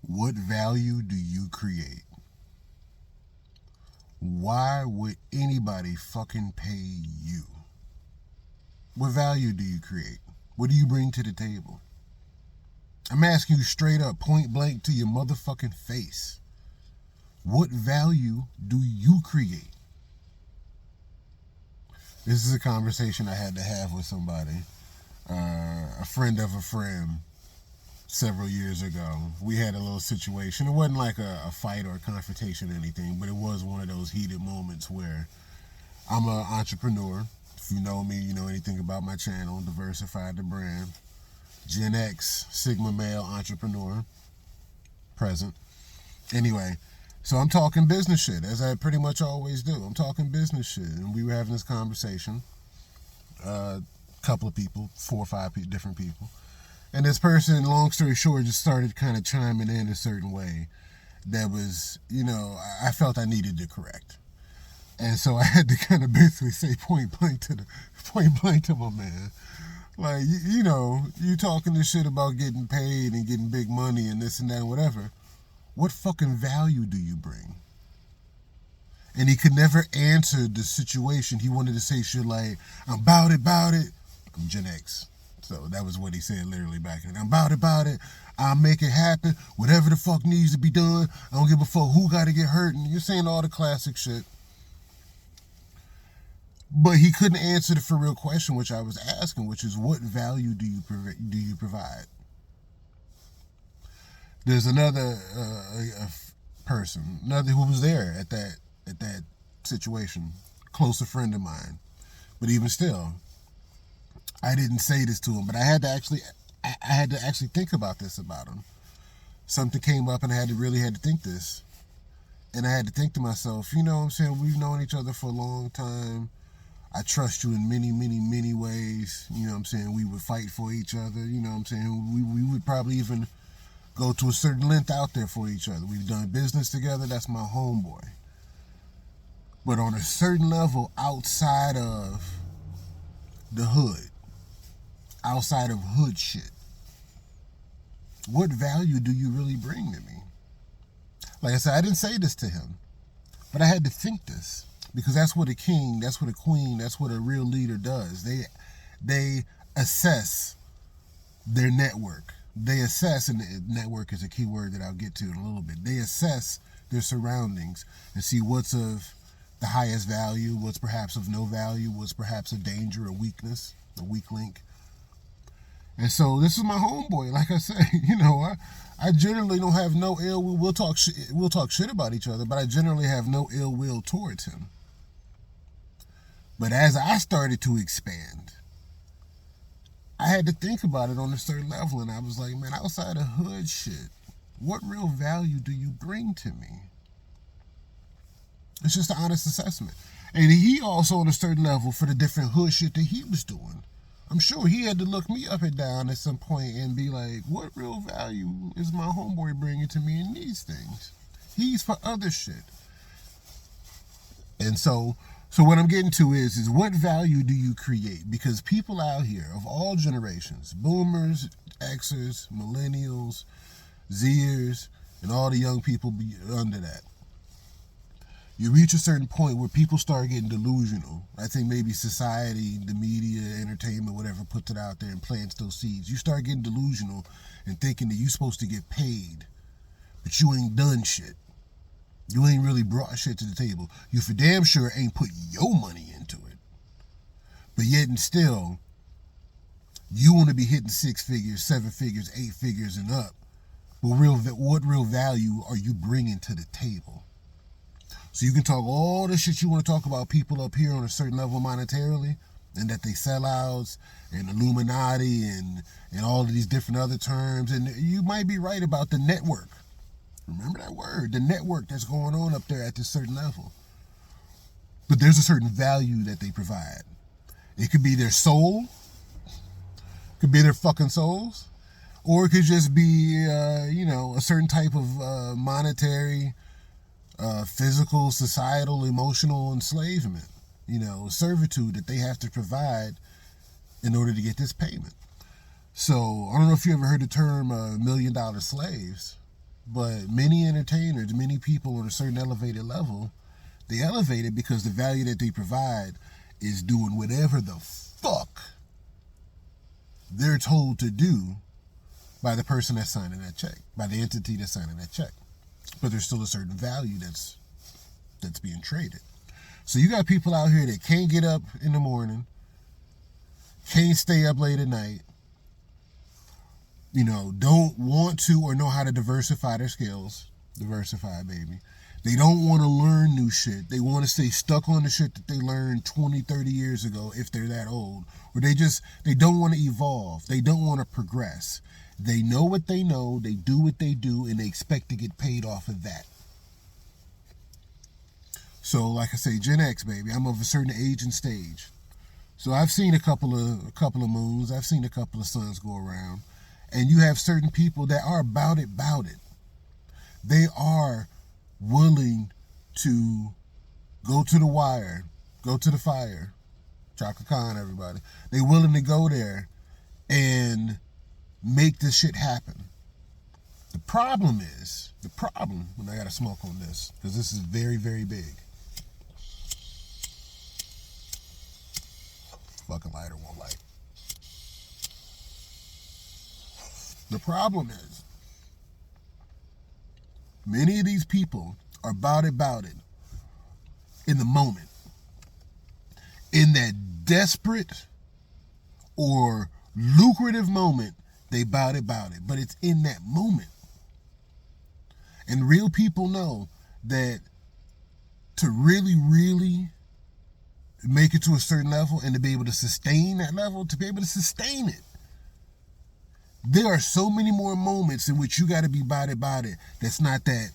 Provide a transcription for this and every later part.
What value do you create? Why would anybody fucking pay you? What value do you create? What do you bring to the table? I'm asking you straight up, point blank to your motherfucking face. What value do you create? This is a conversation I had to have with somebody, a friend of a friend, several years ago. We had a little situation. It wasn't like a fight or a confrontation or anything, but it was one of those heated moments where I'm an entrepreneur. If you know me, you know anything about my channel, Diversified the Brand. Gen X, Sigma male entrepreneur, present. Anyway, so I'm talking business shit, as I pretty much always do. I'm talking business shit, and we were having this conversation. A couple of people, 4 or 5 different people. And this person, long story short, just started kind of chiming in a certain way that was, I felt I needed to correct. And so I had to kind of basically say point blank to my man, like, you talking this shit about getting paid and getting big money and this and that and whatever. What fucking value do you bring? And he could never answer the situation. He wanted to say shit like, I'm about it. I'm Gen X. So that was what he said literally back then. I'm about it. I'll make it happen. Whatever the fuck needs to be done. I don't give a fuck who got to get hurt. And you're saying all the classic shit. But he couldn't answer the for real question, which I was asking, which is what value do you provide? There's another person, who was there at that situation, closer friend of mine. But even still, I didn't say this to him, but I had to actually think about this about him. Something came up and I had to think this. And I had to think to myself, you know what I'm saying? We've known each other for a long time. I trust you in many, many, many ways. You know what I'm saying? We would fight for each other. You know what I'm saying? We would probably even go to a certain length out there for each other. We've done business together. That's my homeboy. But on a certain level, outside of the hood, outside of hood shit, what value do you really bring to me? Like I said, I didn't say this to him, but I had to think this. Because that's what a king, that's what a queen, that's what a real leader does. They assess their network. They assess, and network is a key word that I'll get to in a little bit. They assess their surroundings and see what's of the highest value, what's perhaps of no value, what's perhaps a danger, a weakness, a weak link. And so this is my homeboy. Like I say, I generally don't have no ill will. We'll talk shit about each other, but I generally have no ill will towards him. But as I started to expand, I had to think about it on a certain level, and I was like, man, outside of hood shit, what real value do you bring to me? It's just an honest assessment. And he also, on a certain level, for the different hood shit that he was doing, I'm sure he had to look me up and down at some point and be like, what real value is my homeboy bringing to me in these things? He's for other shit. And so what I'm getting to is what value do you create? Because people out here of all generations, boomers, Xers, millennials, Zers, and all the young people under that, you reach a certain point where people start getting delusional. I think maybe society, the media, entertainment, whatever, puts it out there and plants those seeds. You start getting delusional and thinking that you're supposed to get paid, but you ain't done shit. You ain't really brought shit to the table. You for damn sure ain't put your money into it. But yet and still, you want to be hitting 6 figures, 7 figures, 8 figures and up. But what real value are you bringing to the table? So you can talk all the shit you want to talk about people up here on a certain level monetarily, and that they sellouts and Illuminati and all of these different other terms. And you might be right about the network. Remember that word, the network that's going on up there at this certain level. But there's a certain value that they provide. It could be their soul, could be their fucking souls, or it could just be, a certain type of monetary, physical, societal, emotional enslavement, servitude that they have to provide in order to get this payment. So I don't know if you ever heard the term $1 million slaves. But many entertainers, many people on a certain elevated level, they elevate it because the value that they provide is doing whatever the fuck they're told to do by the person that's signing that check, by the entity that's signing that check. But there's still a certain value that's being traded. So you got people out here that can't get up in the morning, can't stay up late at night, don't want to or know how to diversify their skills. Diversify, baby. They don't want to learn new shit. They want to stay stuck on the shit that they learned 20, 30 years ago if they're that old. Or they don't want to evolve. They don't want to progress. They know what they know, they do what they do, and they expect to get paid off of that. So, like I say, Gen X, baby, I'm of a certain age and stage. So I've seen a couple of moons, I've seen a couple of suns go around, and you have certain people that are about it. They are willing to go to the wire, go to the fire. Chaka Khan, everybody. They willing to go there and make this shit happen. The problem, when I got to smoke on this, because this is very, very big. Fucking lighter won't light. The problem is, many of these people are about it in the moment. In that desperate or lucrative moment, they about it. But it's in that moment. And real people know that to really, really make it to a certain level and to be able to sustain that level, there are so many more moments in which you got to be about it. That's not that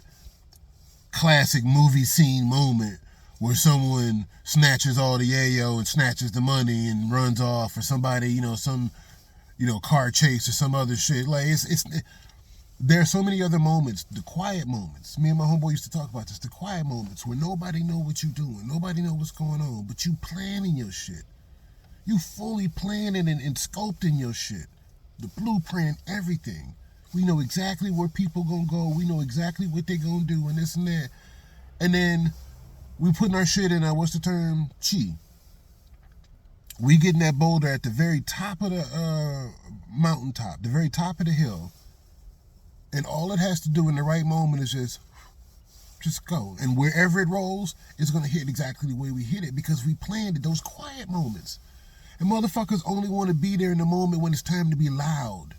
classic movie scene moment where someone snatches all the yayo and snatches the money and runs off, or somebody, some car chase or some other shit. Like there are so many other moments, the quiet moments. Me and my homeboy used to talk about this, the quiet moments where nobody know what you doing, nobody know what's going on, but you planning your shit. You fully planning and sculpting your shit. The blueprint and everything. We know exactly where people gonna go. We know exactly what they gonna do and this and that. And then we putting our shit in what's the term? Chi. We getting that boulder at the very top of the mountaintop, the very top of the hill. And all it has to do in the right moment is just go. And wherever it rolls, it's going to hit exactly the way we hit it because we planned it, those quiet moments. And motherfuckers only want to be there in the moment when it's time to be loud.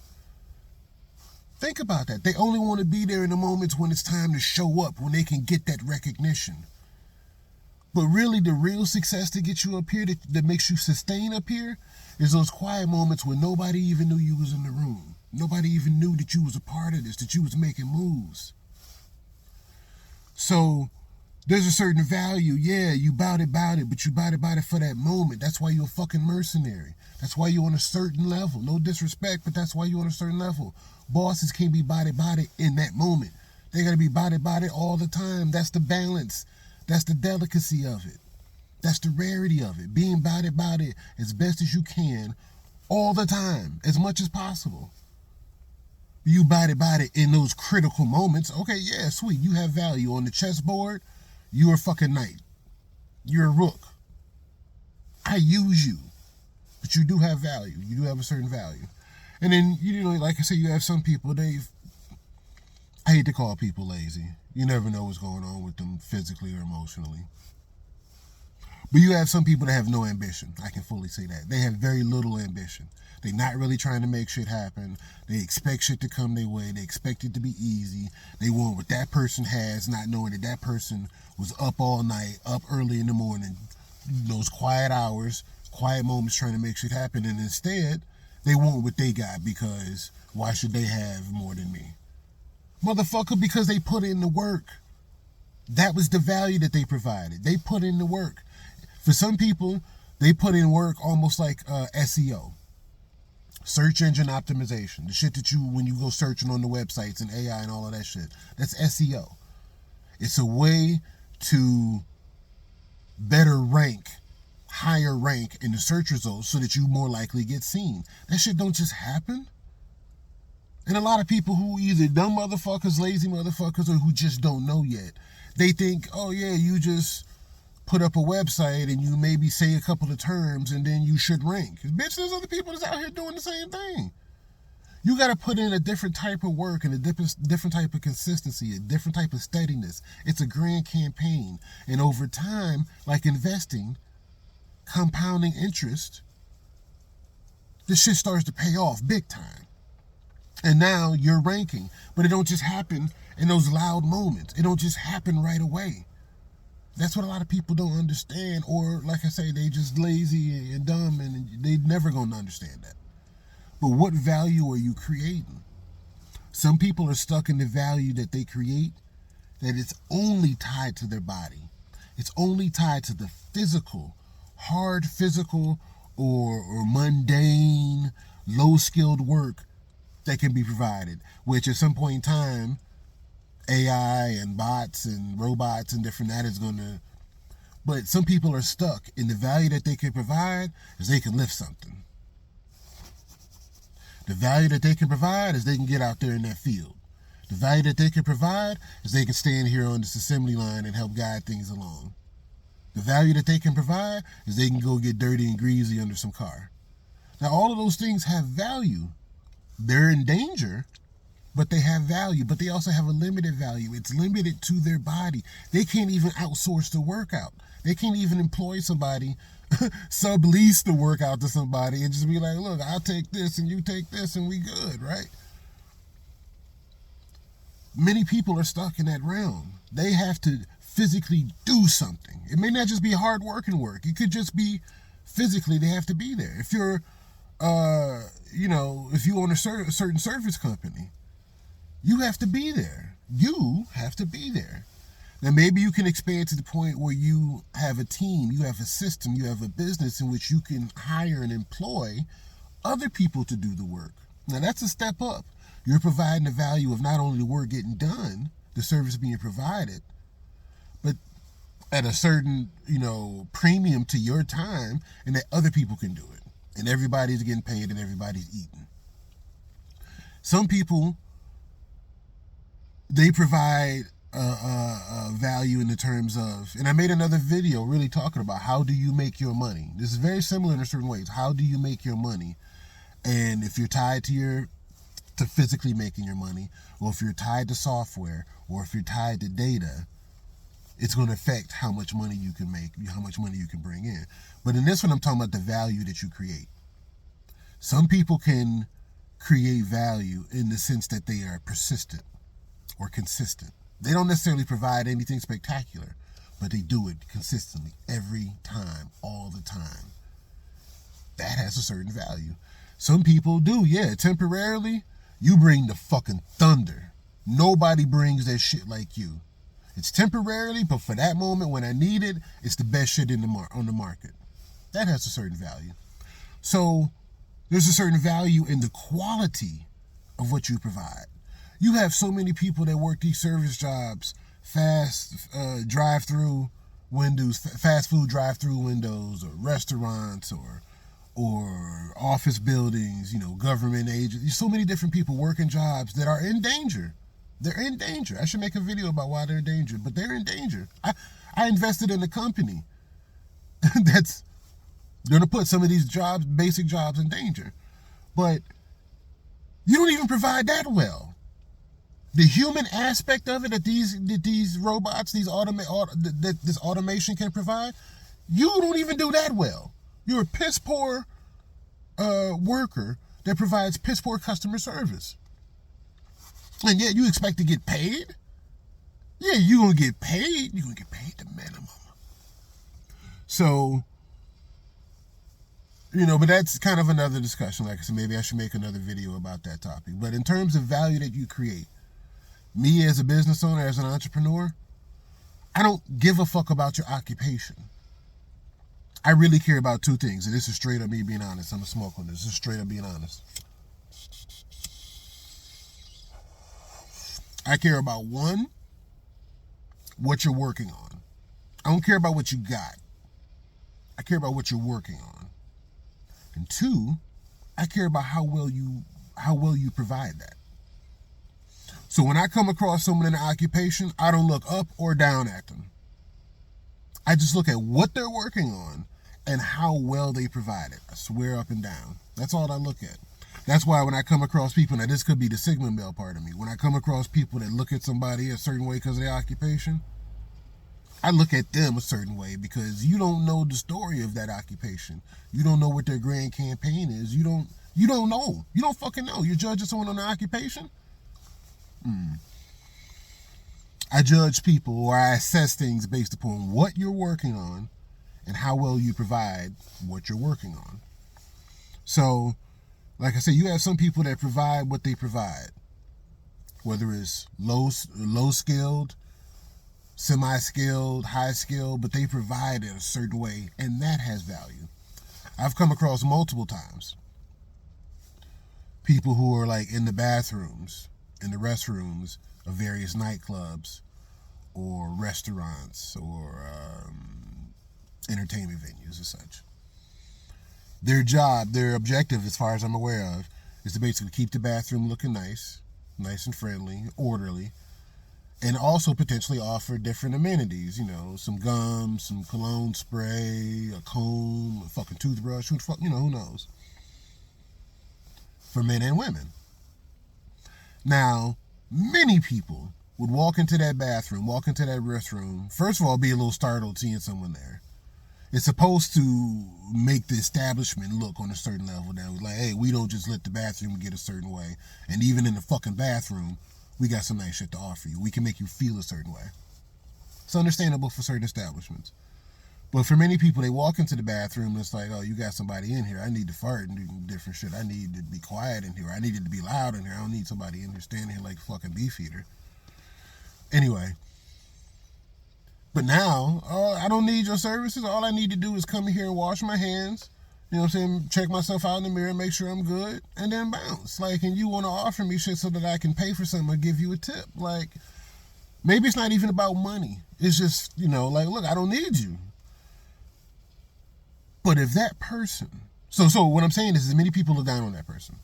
Think about that. They only want to be there in the moments when it's time to show up, when they can get that recognition. But really, the real success to get you up here, that makes you sustain up here, is those quiet moments when nobody even knew you was in the room. Nobody even knew that you was a part of this, that you was making moves. So there's a certain value. Yeah, you bout it, but you bout it for that moment. That's why you're a fucking mercenary. That's why you're on a certain level. No disrespect, but that's why you're on a certain level. Bosses can't be bout it in that moment. They gotta be bout it all the time. That's the balance. That's the delicacy of it. That's the rarity of it. Being bout it as best as you can all the time, as much as possible. You bout it in those critical moments. Okay, yeah, sweet. You have value. On the chessboard, you're a fucking knight. You're a rook. I use you. But you do have value. You do have a certain value. And then, like I said, you have some people, I hate to call people lazy. You never know what's going on with them physically or emotionally. But you have some people that have no ambition. I can fully say that. They have very little ambition. They're not really trying to make shit happen. They expect shit to come their way. They expect it to be easy. They want what that person has, not knowing that person was up all night, up early in the morning, those quiet hours, quiet moments trying to make shit happen. And instead, they want what they got because why should they have more than me? Motherfucker, because they put in the work. That was the value that they provided. They put in the work. For some people, they put in work almost like SEO. Search engine optimization. The shit that when you go searching on the websites and AI and all of that shit. That's SEO. It's a way to better rank, higher rank in the search results so that you more likely get seen. That shit don't just happen. And a lot of people who either dumb motherfuckers, lazy motherfuckers, or who just don't know yet, they think, oh yeah, you just put up a website and you maybe say a couple of terms and then you should rank. Bitch, there's other people that's out here doing the same thing. You got to put in a different type of work and a different type of consistency, a different type of steadiness. It's a grand campaign. And over time, like investing, compounding interest, this shit starts to pay off big time. And now you're ranking. But it don't just happen in those loud moments. It don't just happen right away. That's what a lot of people don't understand. Or, like I say, they just lazy and dumb and they never going to understand that. But what value are you creating? Some people are stuck in the value that they create, that it's only tied to their body. It's only tied to the physical, hard physical or mundane, low-skilled work that can be provided, which at some point in time, AI and bots and robots and different that is going to... But some people are stuck in the value that they can provide is they can lift something. The value that they can provide is they can get out there in that field. The value that they can provide is they can stand here on this assembly line and help guide things along. The value that they can provide is they can go get dirty and greasy under some car. Now, all of those things have value. They're in danger, but they have value. But they also have a limited value. It's limited to their body. They can't even outsource the workout. They can't even employ somebody, sublease the workout to somebody and just be like, look, I'll take this and you take this and we good, right? Many people are stuck in that realm. They have to physically do something. It may not just be hard working work. It could just be physically they have to be there. If you're, if you own a certain service company, you have to be there. You have to be there. Now, maybe you can expand to the point where you have a team, you have a system, you have a business in which you can hire and employ other people to do the work. Now, that's a step up. You're providing the value of not only the work getting done, the service being provided, but at a certain, premium to your time, and that other people can do it. And everybody's getting paid and everybody's eating. Some people, they provide value in the terms of, and I made another video really talking about how do you make your money. This is very similar in certain ways. How do you make your money? And if you're tied to physically making your money, or if you're tied to software, or if you're tied to data, it's going to affect how much money you can make, how much money you can bring in. But in this one, I'm talking about the value that you create. Some people can create value in the sense that they are persistent or consistent. They don't necessarily provide anything spectacular, but they do it consistently every time, all the time. That has a certain value. Some people do, yeah, temporarily, you bring the fucking thunder. Nobody brings that shit like you. It's temporarily, but for that moment when I need it, it's the best shit on the market. That has a certain value. So there's a certain value in the quality of what you provide. You have so many people that work these service jobs, fast drive-through windows, fast food drive-through windows, or restaurants, or office buildings, government agents. There's so many different people working jobs that are in danger. They're in danger. I should make a video about why they're in danger, but they're in danger. I invested in a company that's going to put some of these jobs, basic jobs, in danger. But you don't even provide that well. The human aspect of it that these robots, this automation can provide, you don't even do that well. You're a piss poor worker that provides piss poor customer service. And yet you expect to get paid? Yeah, you're going to get paid. You're going to get paid the minimum. So, but that's kind of another discussion. Like I said, maybe I should make another video about that topic. But in terms of value that you create, me as a business owner, as an entrepreneur, I don't give a fuck about your occupation. I really care about two things, and this is straight up me being honest. I'm a smoke on this. This is straight up being honest. I care about, one, what you're working on. I don't care about what you got. I care about what you're working on. And two, I care about how well you provide that. So when I come across someone in an occupation, I don't look up or down at them. I just look at what they're working on and how well they provide it. I swear up and down. That's all I look at. That's why when I come across people, now this could be the Sigma male part of me, when I come across people that look at somebody a certain way because of their occupation, I look at them a certain way because you don't know the story of that occupation. You don't know what their grand campaign is. You don't know. You don't fucking know. You're judging someone on their occupation? I judge people, or I assess things based upon what you're working on and how well you provide what you're working on. So, like I said, you have some people that provide what they provide, whether it's low skilled, semi-skilled, high skilled, but they provide it a certain way, and that has value. I've come across multiple times people who are like in the bathrooms, in the restrooms of various nightclubs or restaurants or entertainment venues and such. Their job, their objective, as far as I'm aware of, is to basically keep the bathroom looking nice and friendly, orderly, and also potentially offer different amenities, you know, some gum, some cologne spray, a comb, a fucking toothbrush, who knows, for men and women. Now, many people would walk into that bathroom, walk into that restroom, first of all, be a little startled seeing someone there. It's supposed to make the establishment look on a certain level that was like, hey, we don't just let the bathroom get a certain way. And even in the fucking bathroom, we got some nice shit to offer you. We can make you feel a certain way. It's understandable for certain establishments. But for many people, they walk into the bathroom and it's like, oh, you got somebody in here. I need to fart and do different shit. I need to be quiet in here. I need it to be loud in here. I don't need somebody in here standing here like a fucking beef eater. Anyway. But now, I don't need your services. All I need to do is come in here and wash my hands, you know what I'm saying, check myself out in the mirror, make sure I'm good, and then bounce. Like, and you want to offer me shit so that I can pay for something or give you a tip. Like, maybe it's not even about money. It's just, like, look, I don't need you. But if that person, so what I'm saying is many people look down on that person.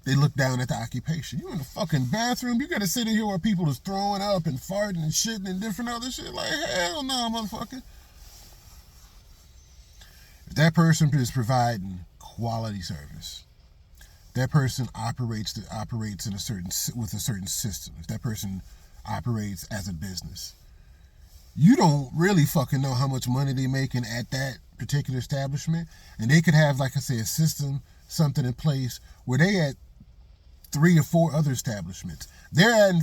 They look down at the occupation. You in the fucking bathroom. You got to sit in here where people is throwing up and farting and shitting and different other shit. Like, hell no, motherfucker. If that person is providing quality service, that person operates in with a certain system. If that person operates as a business, you don't really fucking know how much money they're making at that particular establishment. And they could have, like I say, a system, something in place where they at 3 or 4 other establishments.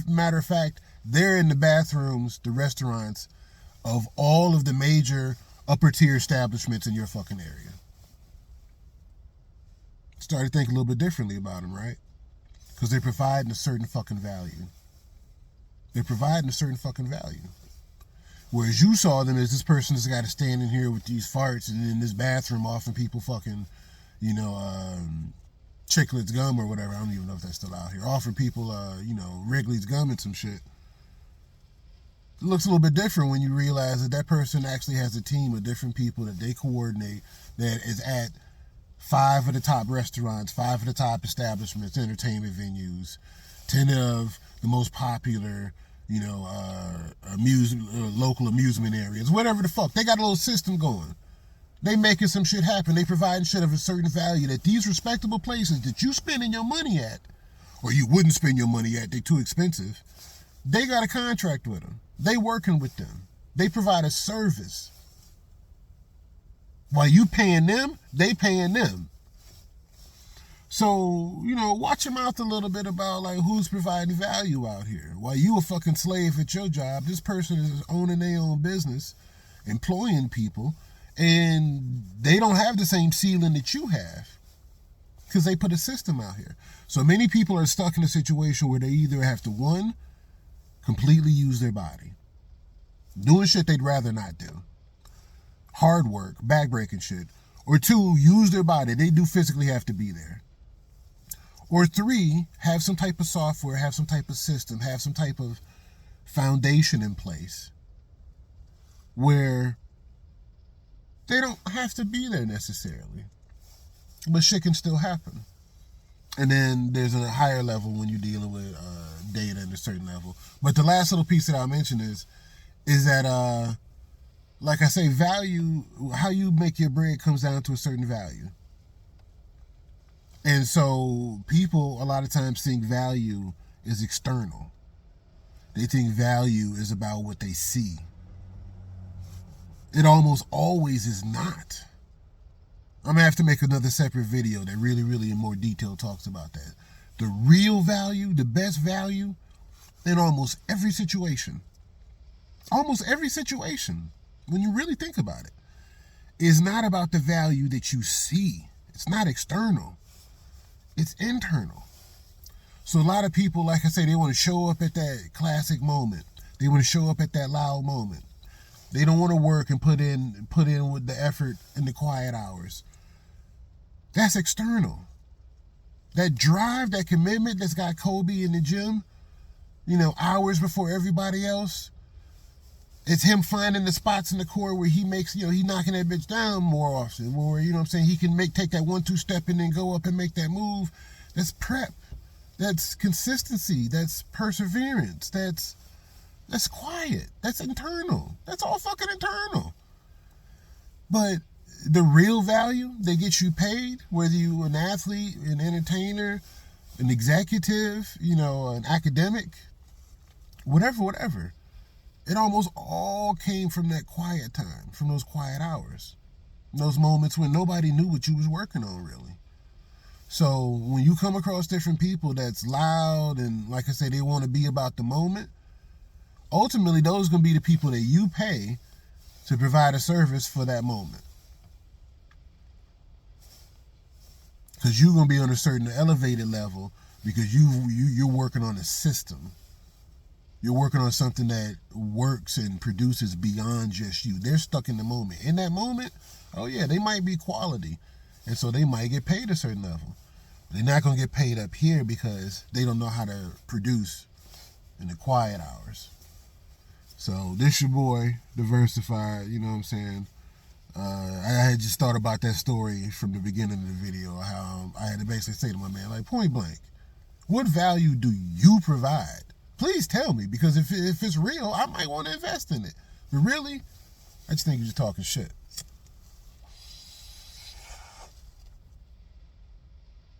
Matter of fact, they're in the bathrooms, the restaurants of all of the major upper tier establishments in your fucking area. Started thinking a little bit differently about them, right? Because they're providing a certain fucking value. Whereas you saw them as this person that's got to stand in here with these farts and in this bathroom offering people fucking, Chiclets gum or whatever. I don't even know if that's still out here. Offering people, Wrigley's gum and some shit. It looks a little bit different when you realize that person actually has a team of different people that they coordinate that is at 5 of the top restaurants, 5 of the top establishments, entertainment venues, 10 of the most popular, local amusement areas, whatever the fuck. They got a little system going. They making some shit happen. They providing shit of a certain value that these respectable places that you spending your money at, or you wouldn't spend your money at, they too expensive. They got a contract with them. They working with them. They provide a service. While you paying them, they paying them. So, watch your mouth a little bit about like who's providing value out here. While you a fucking slave at your job, this person is owning their own business, employing people, and they don't have the same ceiling that you have because they put a system out here. So many people are stuck in a situation where they either have to, 1, completely use their body, doing shit they'd rather not do, hard work, backbreaking shit, or 2, use their body. They do physically have to be there. Or 3, have some type of software, have some type of system, have some type of foundation in place where they don't have to be there necessarily, but shit can still happen. And then there's a higher level when you're dealing with data at a certain level. But the last little piece that I'll mention is that like I say, value, how you make your bread comes down to a certain value. And so people a lot of times think value is external. They think value is about what they see. It almost always is not. I'm going to have to make another separate video that really, really in more detail talks about that. The real value, the best value in almost every situation, when you really think about it, is not about the value that you see. It's not external. It's internal. So a lot of people, like I say, they want to show up at that classic moment. They want to show up at that loud moment. They don't want to work and put in with the effort in the quiet hours. That's external. That drive, that commitment that's got Kobe in the gym, hours before everybody else. It's him finding the spots in the court where he makes, he knocking that bitch down more often. Where, he can take that 1-2 step and then go up and make that move. That's prep. That's consistency. That's perseverance. That's quiet. That's internal. That's all fucking internal. But the real value that gets you paid, whether you're an athlete, an entertainer, an executive, an academic, whatever. It almost all came from that quiet time, from those quiet hours. Those moments when nobody knew what you was working on, really. So when you come across different people that's loud and, like I said, they want to be about the moment, ultimately those are going to be the people that you pay to provide a service for that moment. Because you're going to be on a certain elevated level because you're working on a system. You're working on something that works and produces beyond just you. They're stuck in the moment. In that moment, oh yeah, they might be quality. And so they might get paid a certain level. They're not going to get paid up here because they don't know how to produce in the quiet hours. So this your boy, Diversified, you know what I'm saying? I had just thought about that story from the beginning of the video, how I had to basically say to my man, like, point blank, what value do you provide? Please tell me, because if it's real, I might want to invest in it. But really, I just think you're just talking shit.